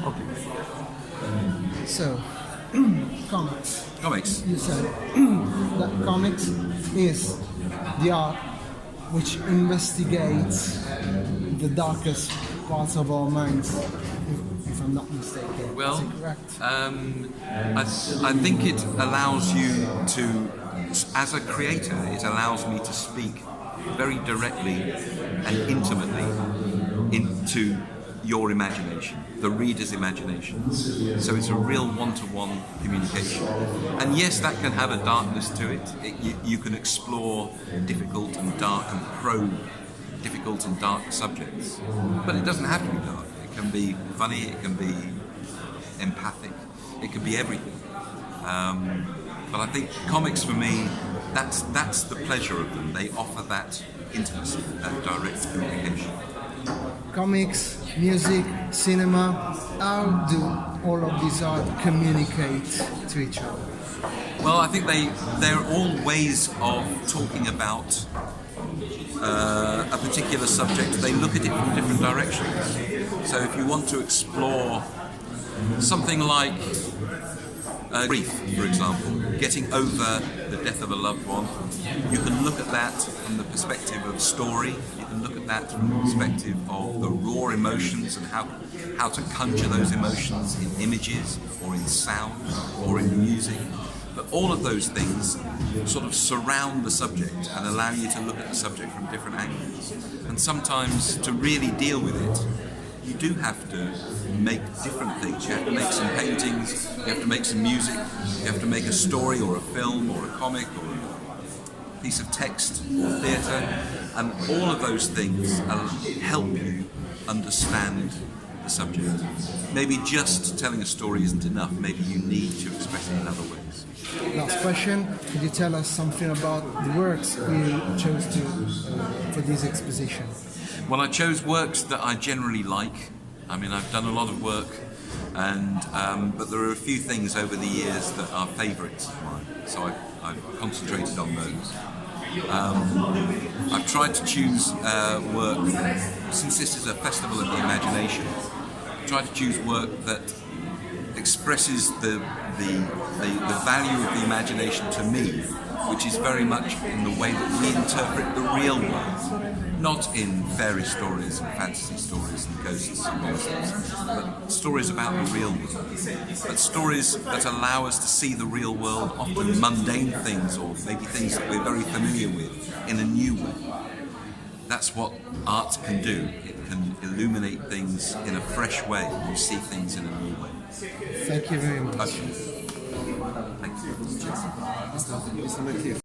Okay. So, comics. Comics. You said that comics is the art which investigates the darkest parts of our minds, if I'm not mistaken. Well, is it correct? I think it allows you to, as a creator, it allows me to speak very directly and intimately into your imagination, the reader's imagination. So it's a real one-to-one communication. And yes, that can have a darkness to it. You can explore difficult and dark and probe difficult and dark subjects. But it doesn't have to be dark. It can be funny, it can be empathic, it can be everything. But I think comics for me, that's the pleasure of them. They offer that intimacy, that direct communication. Comics, music, cinema, how do all of these art communicate to each other? Well, I think they're all ways of talking about a particular subject. They look at it from different directions. So if you want to explore something like grief, for example, getting over the death of a loved one, you can look at that from the perspective of story. You can look at that from the perspective of the raw emotions and how to conjure those emotions in images or in sound or in music. But all of those things sort of surround the subject and allow you to look at the subject from different angles. And sometimes to really deal with it, you do have to make different things. You have to make some paintings, you have to make some music, you have to make a story or a film or a comic or a piece of text or theatre, and all of those things help you understand the subject. Maybe just telling a story isn't enough, maybe you need to express it in other ways. Last question, could you tell us something about the works you chose for this exposition? Well, I chose works that I generally like. I mean, I've done a lot of work, and but there are a few things over the years that are favourites of mine, so I've concentrated on those. I've tried to choose work, since this is a festival of the imagination, I've tried to choose work that expresses the value of the imagination to me, which is very much in the way that we interpret the real world, not in fairy stories and fantasy stories and ghosts and monsters, but stories about the real world, but stories that allow us to see the real world, often mundane things or maybe things that we're very familiar with, in a new way. That's what art can do. It can illuminate things in a fresh way. You see things in a new way. Thank you very much. Okay. Thank you.